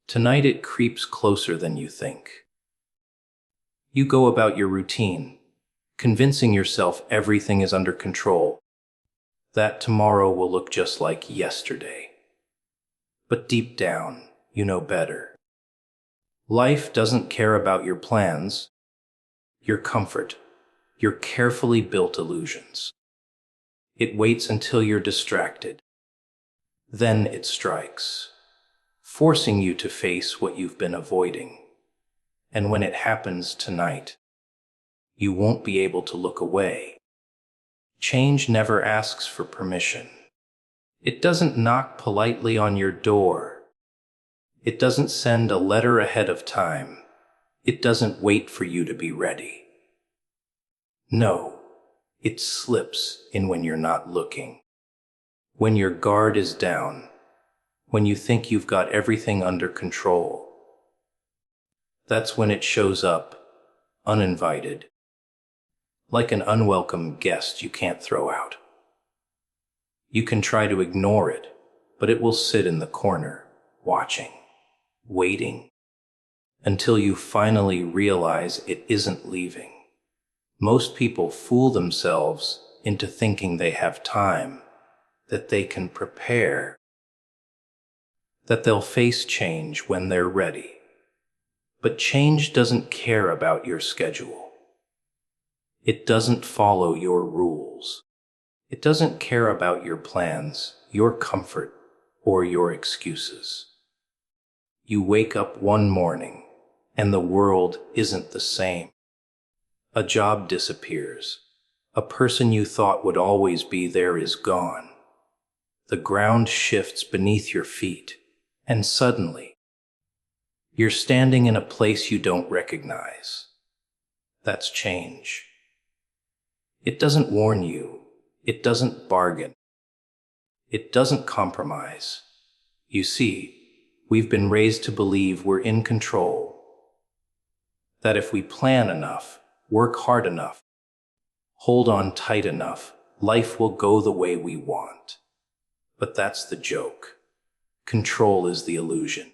Tonight it creeps closer than you think. You go about your routine, convincing yourself everything is under control, that tomorrow will look just like yesterday. But deep down, you know better. Life doesn't care about your plans, your comfort, your carefully built illusions. It waits until you're distracted. Then it strikes, forcing you to face what you've been avoiding. And when it happens tonight, you won't be able to look away. Change never asks for permission. It doesn't knock politely on your door. It doesn't send a letter ahead of time. It doesn't wait for you to be ready. No, it slips in when you're not looking. When your guard is down, when you think you've got everything under control. That's when it shows up, uninvited, like an unwelcome guest you can't throw out. You can try to ignore it, but it will sit in the corner, watching, waiting, until you finally realize it isn't leaving. Most people fool themselves into thinking they have time, that they can prepare, that they'll face change when they're ready. But change doesn't care about your schedule. It doesn't follow your rules. It doesn't care about your plans, your comfort, or your excuses. You wake up one morning, and the world isn't the same. A job disappears. A person you thought would always be there is gone. The ground shifts beneath your feet, and suddenly, you're standing in a place you don't recognize. That's change. It doesn't warn you. It doesn't bargain. It doesn't compromise. You see, we've been raised to believe we're in control. That if we plan enough, work hard enough, hold on tight enough, life will go the way we want. But that's the joke. Control is the illusion.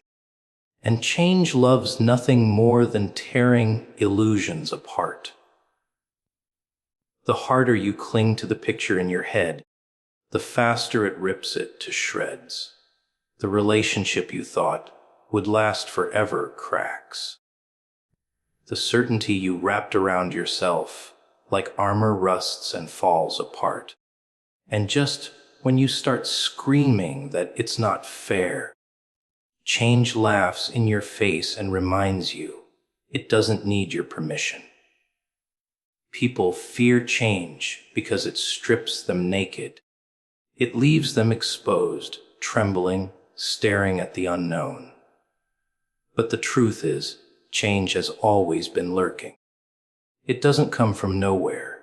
And change loves nothing more than tearing illusions apart. The harder you cling to the picture in your head, the faster it rips it to shreds. The relationship you thought would last forever cracks. The certainty you wrapped around yourself, like armor, rusts and falls apart. And just when you start screaming that it's not fair, change laughs in your face and reminds you it doesn't need your permission. People fear change because it strips them naked. It leaves them exposed, trembling, staring at the unknown. But the truth is, change has always been lurking. It doesn't come from nowhere.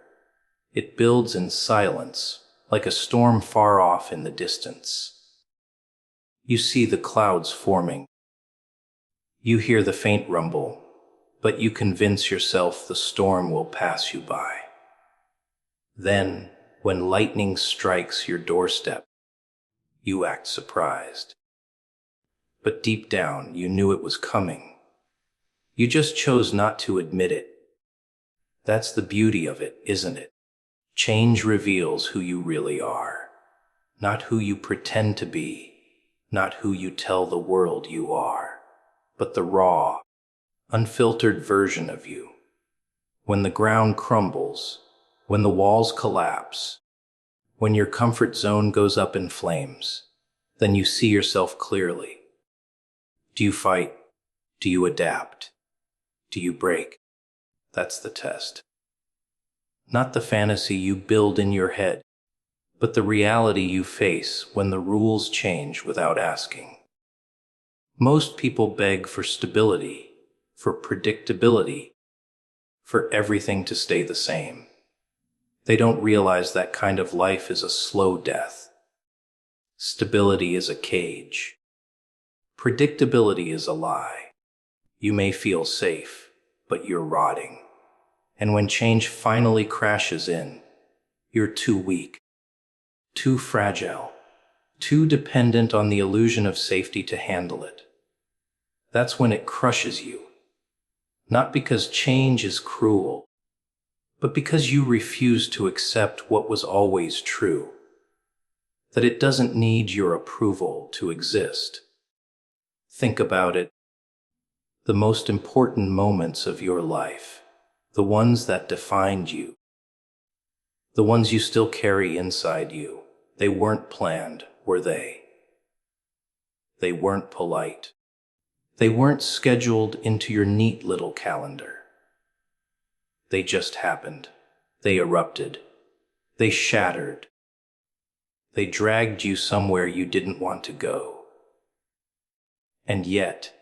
It builds in silence, like a storm far off in the distance. You see the clouds forming. You hear the faint rumble, but you convince yourself the storm will pass you by. Then, when lightning strikes your doorstep, you act surprised. But deep down, you knew it was coming. You just chose not to admit it. That's the beauty of it, isn't it? Change reveals who you really are, not who you pretend to be, not who you tell the world you are, but the raw, unfiltered version of you. When the ground crumbles, when the walls collapse, when your comfort zone goes up in flames, then you see yourself clearly. Do you fight? Do you adapt? Do you break? That's the test. Not the fantasy you build in your head, but the reality you face when the rules change without asking. Most people beg for stability, for predictability, for everything to stay the same. They don't realize that kind of life is a slow death. Stability is a cage. Predictability is a lie. You may feel safe, but you're rotting. And when change finally crashes in, you're too weak, too fragile, too dependent on the illusion of safety to handle it. That's when it crushes you. Not because change is cruel, but because you refuse to accept what was always true, that it doesn't need your approval to exist. Think about it. The most important moments of your life, the ones that defined you, the ones you still carry inside you, they weren't planned, were they? They weren't polite. They weren't scheduled into your neat little calendar. They just happened. They erupted. They shattered. They dragged you somewhere you didn't want to go. And yet,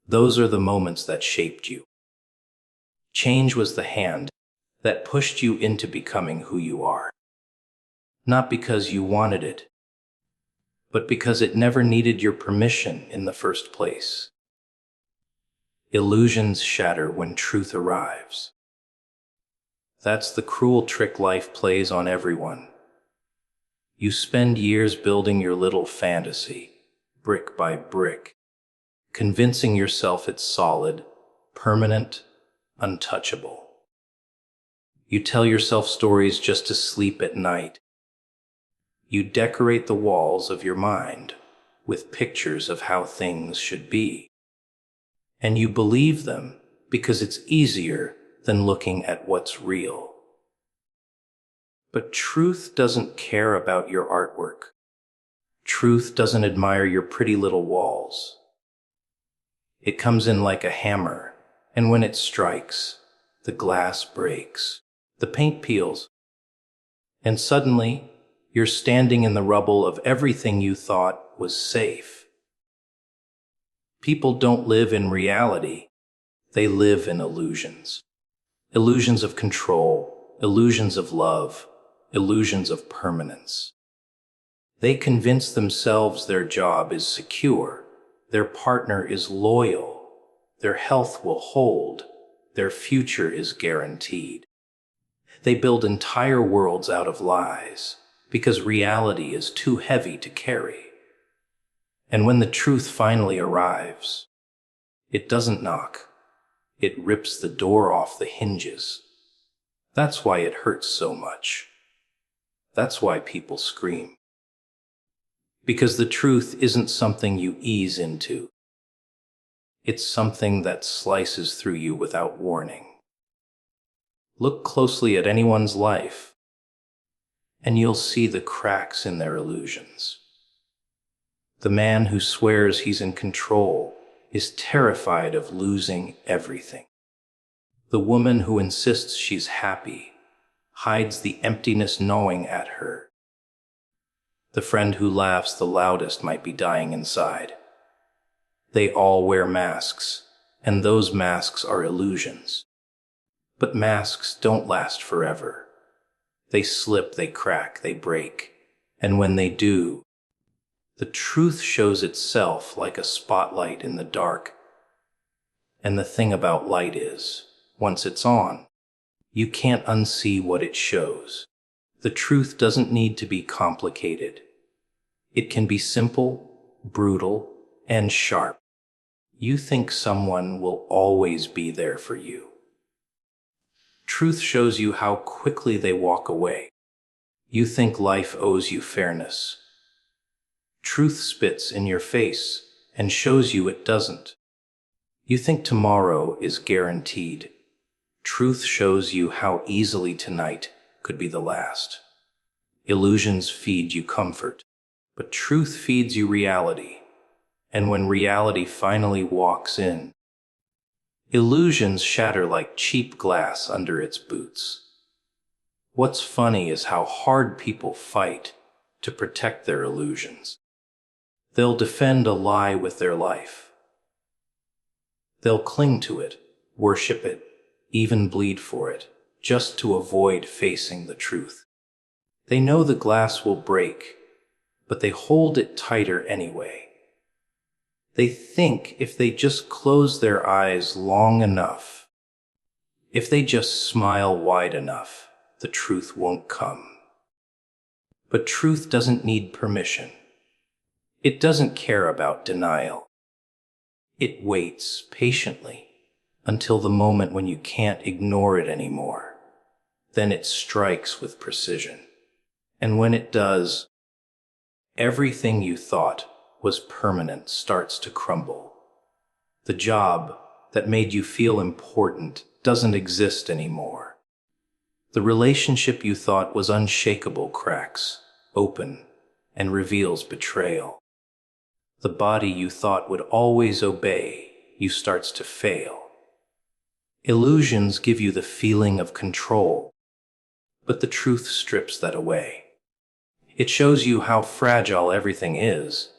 those are the moments that shaped you. Change was the hand that pushed you into becoming who you are. Not because you wanted it, but because it never needed your permission in the first place. Illusions shatter when truth arrives. That's the cruel trick life plays on everyone. You spend years building your little fantasy, brick by brick, convincing yourself it's solid, permanent, untouchable. You tell yourself stories just to sleep at night. You decorate the walls of your mind with pictures of how things should be. And you believe them because it's easier than looking at what's real. But truth doesn't care about your artwork. Truth doesn't admire your pretty little walls. It comes in like a hammer, and when it strikes, the glass breaks, the paint peels, and suddenly you're standing in the rubble of everything you thought was safe. People don't live in reality. They live in illusions. Illusions of control, illusions of love, illusions of permanence. They convince themselves their job is secure, their partner is loyal, their health will hold, their future is guaranteed. They build entire worlds out of lies because reality is too heavy to carry. And when the truth finally arrives, it doesn't knock. It rips the door off the hinges. That's why it hurts so much. That's why people scream. Because the truth isn't something you ease into. It's something that slices through you without warning. Look closely at anyone's life, and you'll see the cracks in their illusions. The man who swears he's in control is terrified of losing everything. The woman who insists she's happy hides the emptiness gnawing at her. The friend who laughs the loudest might be dying inside. They all wear masks, and those masks are illusions. But masks don't last forever. They slip, they crack, they break, and when they do, the truth shows itself like a spotlight in the dark. And the thing about light is, once it's on, you can't unsee what it shows. The truth doesn't need to be complicated. It can be simple, brutal, and sharp. You think someone will always be there for you. Truth shows you how quickly they walk away. You think life owes you fairness. Truth spits in your face and shows you it doesn't. You think tomorrow is guaranteed. Truth shows you how easily tonight could be the last. Illusions feed you comfort, but truth feeds you reality. And when reality finally walks in, illusions shatter like cheap glass under its boots. What's funny is how hard people fight to protect their illusions. They'll defend a lie with their life. They'll cling to it, worship it, even bleed for it, just to avoid facing the truth. They know the glass will break, but they hold it tighter anyway. They think if they just close their eyes long enough, if they just smile wide enough, the truth won't come. But truth doesn't need permission. It doesn't care about denial. It waits patiently until the moment when you can't ignore it anymore. Then it strikes with precision. And when it does, everything you thought was permanent starts to crumble. The job that made you feel important doesn't exist anymore. The relationship you thought was unshakable cracks open and reveals betrayal. The body you thought would always obey you starts to fail. Illusions give you the feeling of control, but the truth strips that away. It shows you how fragile everything is,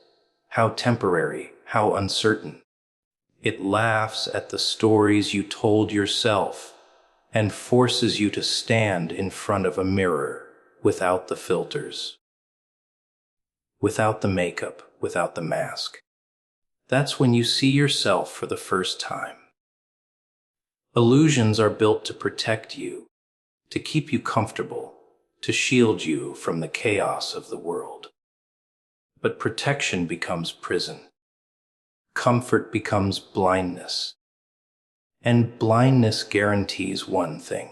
how temporary, how uncertain. It laughs at the stories you told yourself and forces you to stand in front of a mirror without the filters, without the makeup, without the mask. That's when you see yourself for the first time. Illusions are built to protect you, to keep you comfortable, to shield you from the chaos of the world. But protection becomes prison. Comfort becomes blindness. And blindness guarantees one thing,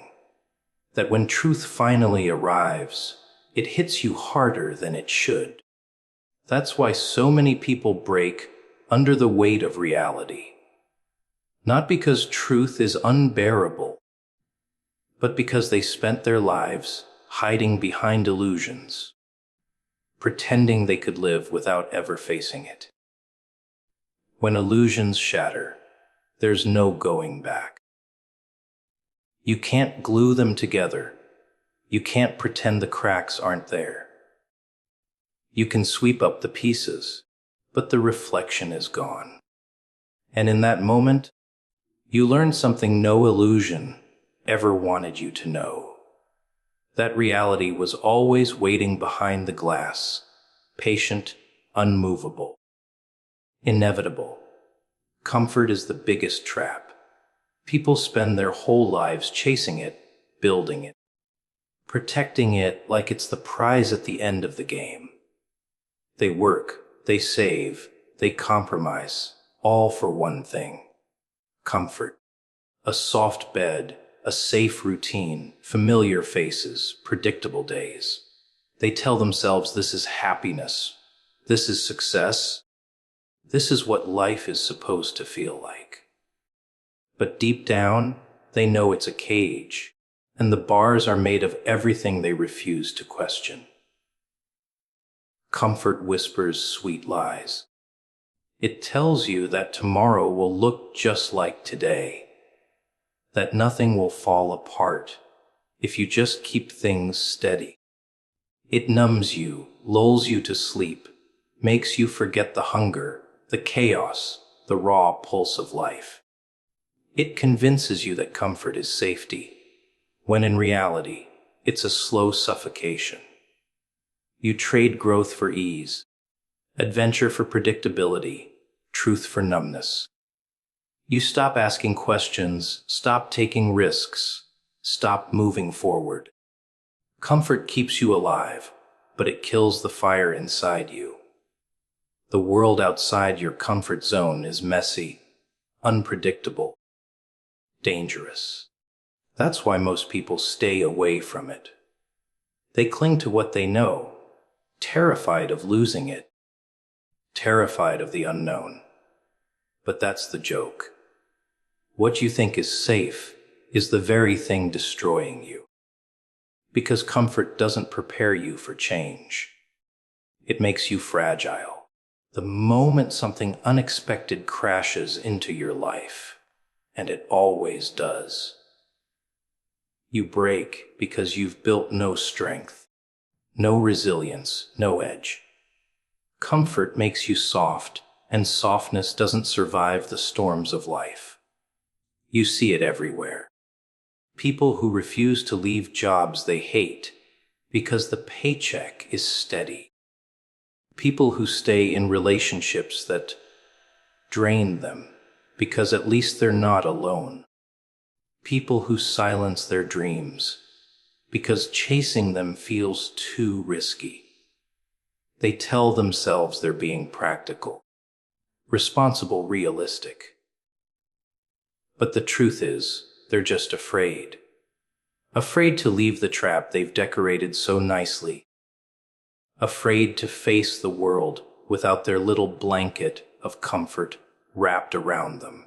that when truth finally arrives, it hits you harder than it should. That's why so many people break under the weight of reality. Not because truth is unbearable, but because they spent their lives hiding behind illusions, pretending they could live without ever facing it. When illusions shatter, there's no going back. You can't glue them together. You can't pretend the cracks aren't there. You can sweep up the pieces, but the reflection is gone. And in that moment, you learn something no illusion ever wanted you to know. That reality was always waiting behind the glass, patient, unmovable, inevitable. Comfort is the biggest trap. People spend their whole lives chasing it, building it, protecting it like it's the prize at the end of the game. They work, they save, they compromise, all for one thing: comfort. A soft bed, a safe routine, familiar faces, predictable days. They tell themselves this is happiness, this is success, this is what life is supposed to feel like. But deep down, they know it's a cage, and the bars are made of everything they refuse to question. Comfort whispers sweet lies. It tells you that tomorrow will look just like today, that nothing will fall apart if you just keep things steady. It numbs you, lulls you to sleep, makes you forget the hunger, the chaos, the raw pulse of life. It convinces you that comfort is safety, when in reality, it's a slow suffocation. You trade growth for ease, adventure for predictability, truth for numbness. You stop asking questions, stop taking risks, stop moving forward. Comfort keeps you alive, but it kills the fire inside you. The world outside your comfort zone is messy, unpredictable, dangerous. That's why most people stay away from it. They cling to what they know, terrified of losing it, terrified of the unknown. But that's the joke. What you think is safe is the very thing destroying you. Because comfort doesn't prepare you for change. It makes you fragile. The moment something unexpected crashes into your life, and it always does, you break because you've built no strength, no resilience, no edge. Comfort makes you soft, and softness doesn't survive the storms of life. You see it everywhere. People who refuse to leave jobs they hate because the paycheck is steady. People who stay in relationships that drain them because at least they're not alone. People who silence their dreams because chasing them feels too risky. They tell themselves they're being practical, responsible, realistic. But the truth is, they're just afraid. Afraid to leave the trap they've decorated so nicely. Afraid to face the world without their little blanket of comfort wrapped around them.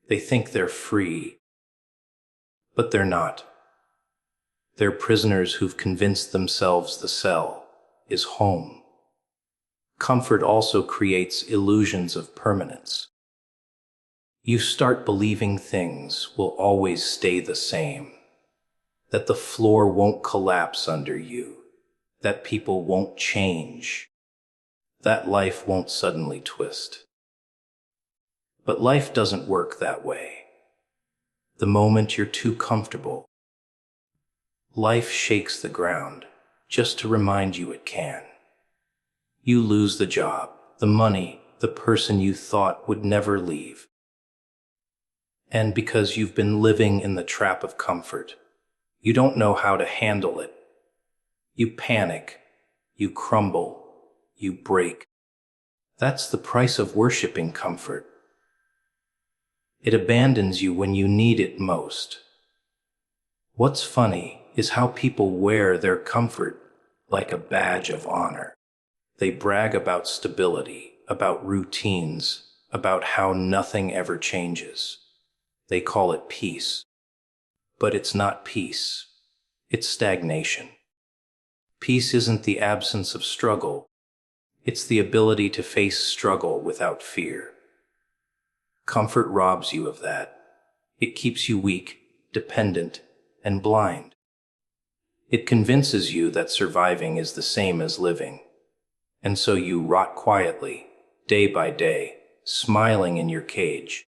They think they're free, but they're not. They're prisoners who've convinced themselves the cell is home. Comfort also creates illusions of permanence. You start believing things will always stay the same, that the floor won't collapse under you, that people won't change, that life won't suddenly twist. But life doesn't work that way. The moment you're too comfortable, life shakes the ground just to remind you it can. You lose the job, the money, the person you thought would never leave. And because you've been living in the trap of comfort, you don't know how to handle it. You panic, you crumble, you break. That's the price of worshiping comfort. It abandons you when you need it most. What's funny is how people wear their comfort like a badge of honor. They brag about stability, about routines, about how nothing ever changes. They call it peace. But it's not peace. It's stagnation. Peace isn't the absence of struggle. It's the ability to face struggle without fear. Comfort robs you of that. It keeps you weak, dependent, and blind. It convinces you that surviving is the same as living. And so you rot quietly, day by day, smiling in your cage,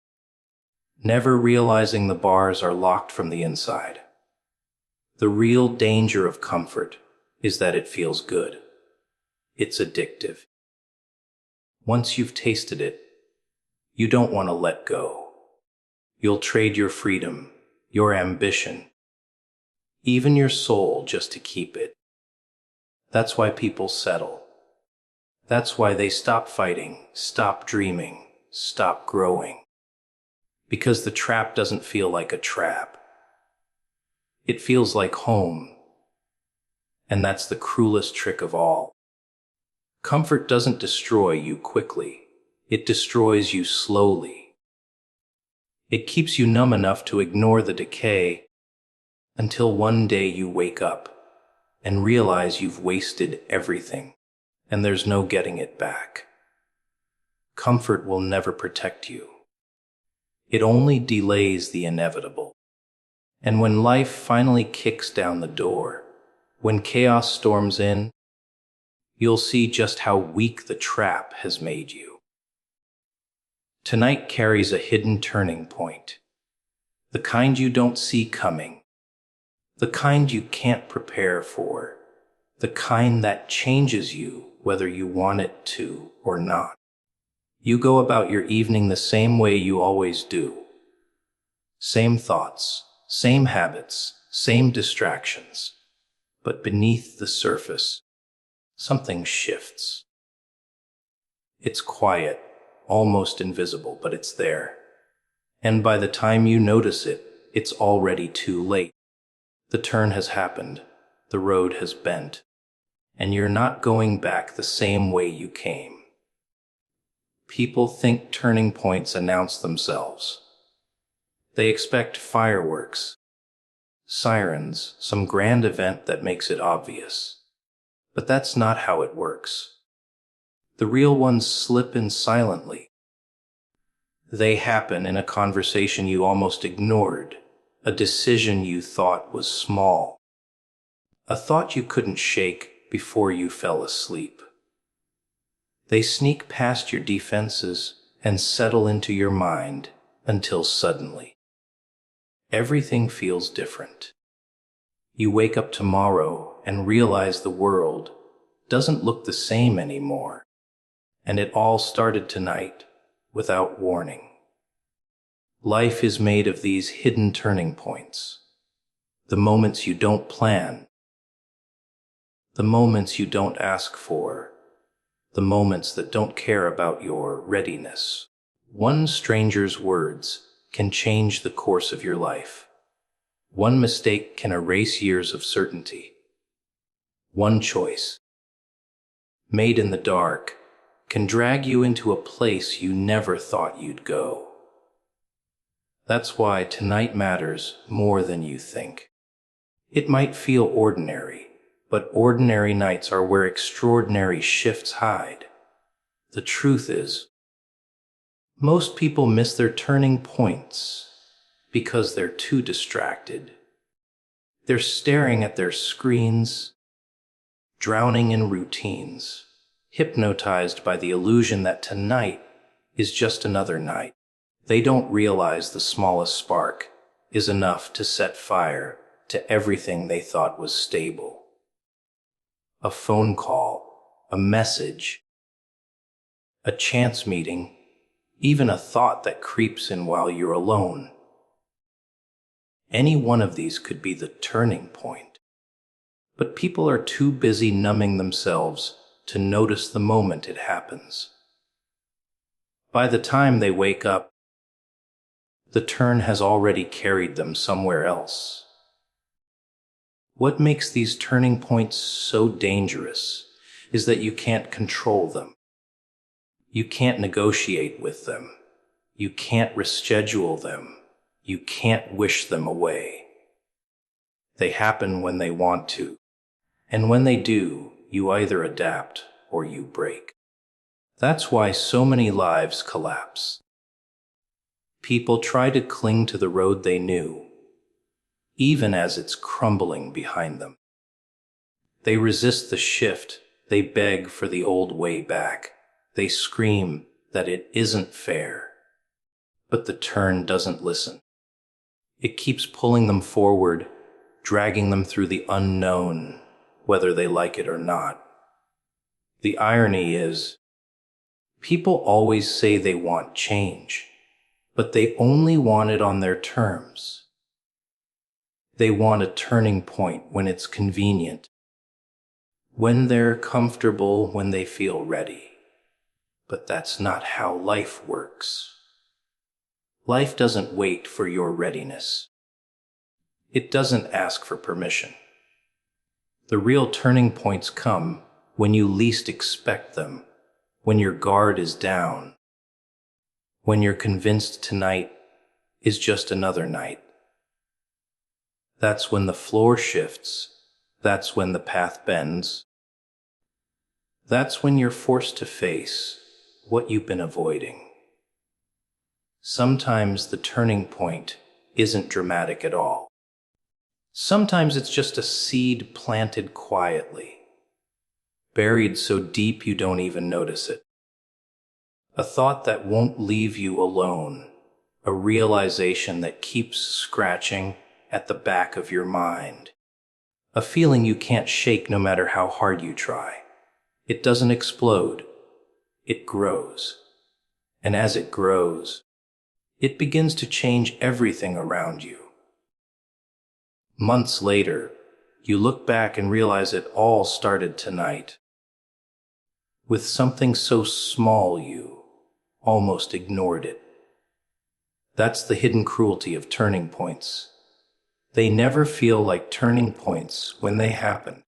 never realizing the bars are locked from the inside. The real danger of comfort is that it feels good. It's addictive. Once you've tasted it, you don't want to let go. You'll trade your freedom, your ambition, even your soul just to keep it. That's why people settle. That's why they stop fighting, stop dreaming, stop growing. Because the trap doesn't feel like a trap. It feels like home. And that's the cruelest trick of all. Comfort doesn't destroy you quickly. It destroys you slowly. It keeps you numb enough to ignore the decay until one day you wake up and realize you've wasted everything and there's no getting it back. Comfort will never protect you. It only delays the inevitable. And when life finally kicks down the door, when chaos storms in, you'll see just how weak the trap has made you. Tonight carries a hidden turning point. The kind you don't see coming. The kind you can't prepare for. The kind that changes you whether you want it to or not. You go about your evening the same way you always do. Same thoughts, same habits, same distractions. But beneath the surface, something shifts. It's quiet, almost invisible, but it's there. And by the time you notice it, it's already too late. The turn has happened, the road has bent, and you're not going back the same way you came. People think turning points announce themselves. They expect fireworks, sirens, some grand event that makes it obvious. But that's not how it works. The real ones slip in silently. They happen in a conversation you almost ignored, a decision you thought was small, a thought you couldn't shake before you fell asleep. They sneak past your defenses and settle into your mind until suddenly, everything feels different. You wake up tomorrow and realize the world doesn't look the same anymore. And it all started tonight without warning. Life is made of these hidden turning points. The moments you don't plan. The moments you don't ask for. the moments that don't care about your readiness. One stranger's words can change the course of your life. One mistake can erase years of certainty. One choice, made in the dark, can drag you into a place you never thought you'd go. That's why tonight matters more than you think. It might feel ordinary, but ordinary nights are where extraordinary shifts hide. The truth is, most people miss their turning points because they're too distracted. They're staring at their screens, drowning in routines, hypnotized by the illusion that tonight is just another night. They don't realize the smallest spark is enough to set fire to everything they thought was stable. A phone call, a message, a chance meeting, even a thought that creeps in while you're alone. Any one of these could be the turning point. But people are too busy numbing themselves to notice the moment it happens. By the time they wake up, the turn has already carried them somewhere else. What makes these turning points so dangerous is that you can't control them. You can't negotiate with them. You can't reschedule them. You can't wish them away. They happen when they want to. And when they do, you either adapt or you break. That's why so many lives collapse. People try to cling to the road they knew, even as it's crumbling behind them. They resist the shift. They beg for the old way back. They scream that it isn't fair. But the turn doesn't listen. It keeps pulling them forward, dragging them through the unknown, whether they like it or not. The irony is, people always say they want change, but they only want it on their terms. They want a turning point when it's convenient, when they're comfortable, when they feel ready. But that's not how life works. Life doesn't wait for your readiness. It doesn't ask for permission. The real turning points come when you least expect them, when your guard is down, when you're convinced tonight is just another night. That's when the floor shifts. That's when the path bends. That's when you're forced to face what you've been avoiding. Sometimes the turning point isn't dramatic at all. Sometimes it's just a seed planted quietly, buried so deep you don't even notice it. A thought that won't leave you alone, a realization that keeps scratching at the back of your mind, a feeling you can't shake no matter how hard you try. It doesn't explode, it grows. And as it grows, it begins to change everything around you. Months later, you look back and realize it all started tonight, with something so small you almost ignored it. That's the hidden cruelty of turning points. They never feel like turning points when they happen.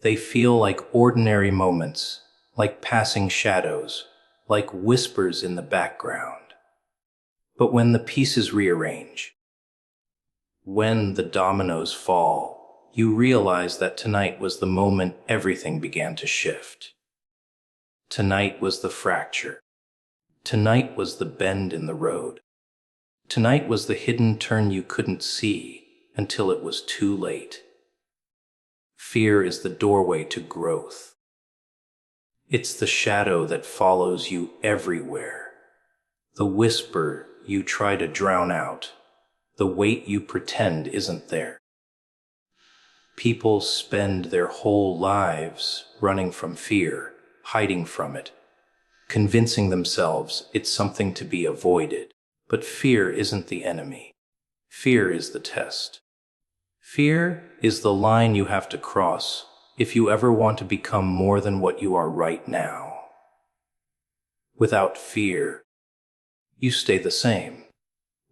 They feel like ordinary moments, like passing shadows, like whispers in the background. But when the pieces rearrange, when the dominoes fall, you realize that tonight was the moment everything began to shift. Tonight was the fracture. Tonight was the bend in the road. Tonight was the hidden turn you couldn't see until it was too late. Fear is the doorway to growth. It's the shadow that follows you everywhere. The whisper you try to drown out, the weight you pretend isn't there. People spend their whole lives running from fear, hiding from it, convincing themselves it's something to be avoided. But fear isn't the enemy. Fear is the test. Fear is the line you have to cross if you ever want to become more than what you are right now. Without fear, you stay the same.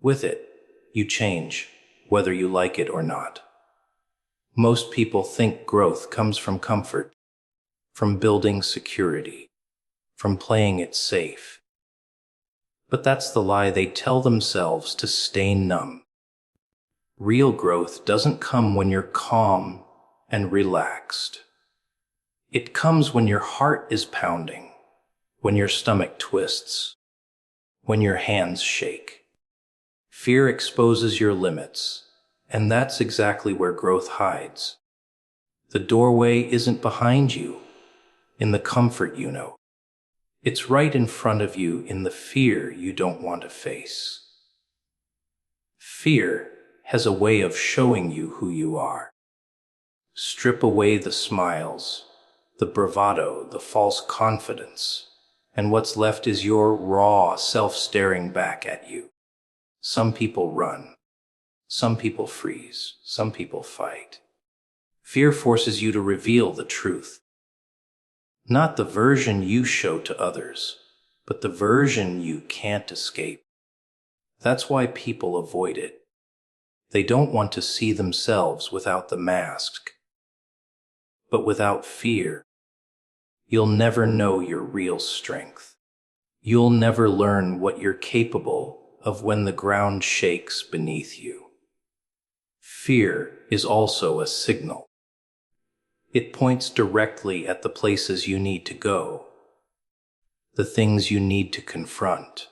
With it, you change, whether you like it or not. Most people think growth comes from comfort, from building security, from playing it safe. But that's the lie they tell themselves to stay numb. Real growth doesn't come when you're calm and relaxed. It comes when your heart is pounding, when your stomach twists, when your hands shake. Fear exposes your limits, and that's exactly where growth hides. The doorway isn't behind you, in the comfort you know. It's right in front of you in the fear you don't want to face. Fear has a way of showing you who you are. Strip away the smiles, the bravado, the false confidence, and what's left is your raw self staring back at you. Some people run. Some people freeze. Some people fight. Fear forces you to reveal the truth. Not the version you show to others, but the version you can't escape. That's why people avoid it. They don't want to see themselves without the mask. But without fear, you'll never know your real strength. You'll never learn what you're capable of when the ground shakes beneath you. Fear is also a signal. It points directly at the places you need to go, the things you need to confront,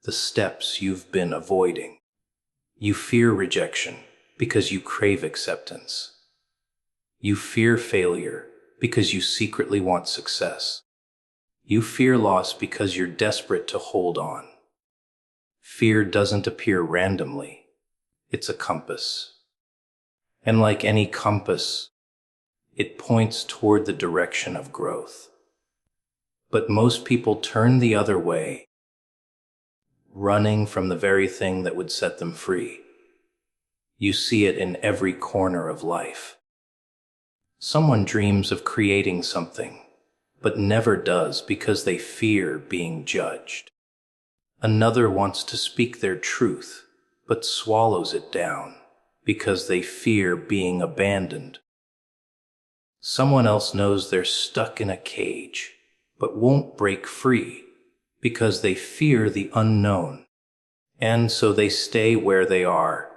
the steps you've been avoiding. You fear rejection because you crave acceptance. You fear failure because you secretly want success. You fear loss because you're desperate to hold on. Fear doesn't appear randomly. It's a compass. And like any compass, it points toward the direction of growth. But most people turn the other way, running from the very thing that would set them free. You see it in every corner of life. Someone dreams of creating something, but never does because they fear being judged. Another wants to speak their truth, but swallows it down because they fear being abandoned. Someone else knows they're stuck in a cage, but won't break free because they fear the unknown. And so they stay where they are,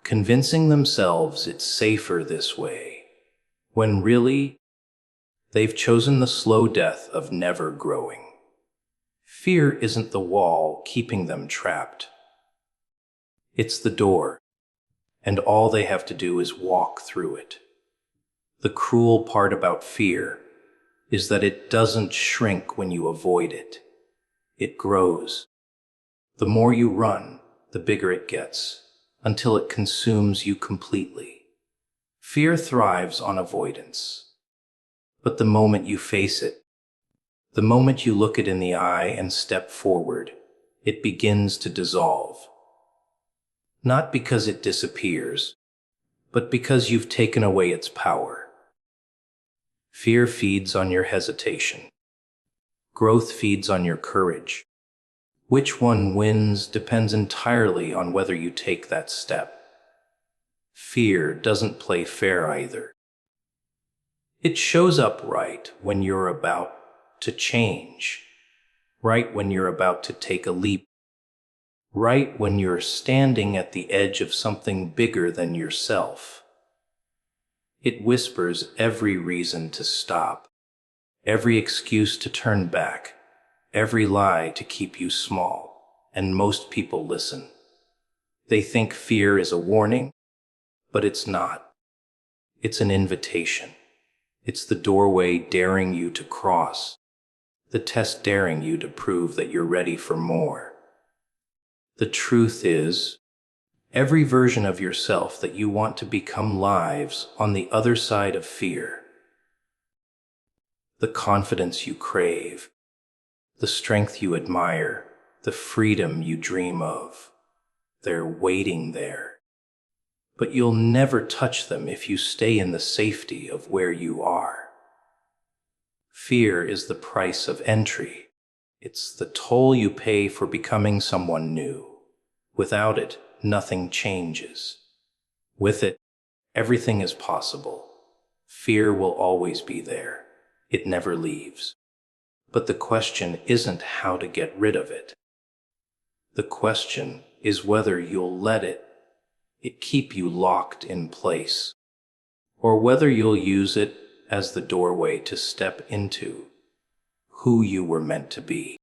convincing themselves it's safer this way, when really, they've chosen the slow death of never growing. Fear isn't the wall keeping them trapped. It's the door, and all they have to do is walk through it. The cruel part about fear is that it doesn't shrink when you avoid it. It grows. The more you run, the bigger it gets, until it consumes you completely. Fear thrives on avoidance. But the moment you face it, the moment you look it in the eye and step forward, it begins to dissolve. Not because it disappears, but because you've taken away its power. Fear feeds on your hesitation. Growth feeds on your courage. Which one wins depends entirely on whether you take that step. Fear doesn't play fair either. It shows up right when you're about to change, right when you're about to take a leap, right when you're standing at the edge of something bigger than yourself. It whispers every reason to stop, every excuse to turn back, every lie to keep you small, and most people listen. They think fear is a warning, but it's not. It's an invitation. It's the doorway daring you to cross, the test daring you to prove that you're ready for more. The truth is, every version of yourself that you want to become lives on the other side of fear. The confidence you crave, the strength you admire, the freedom you dream of. They're waiting there. But you'll never touch them if you stay in the safety of where you are. Fear is the price of entry. It's the toll you pay for becoming someone new. Without it, nothing changes. With it, everything is possible. Fear will always be there. It never leaves. But the question isn't how to get rid of it. The question is whether you'll let it keep you locked in place, or whether you'll use it as the doorway to step into who you were meant to be.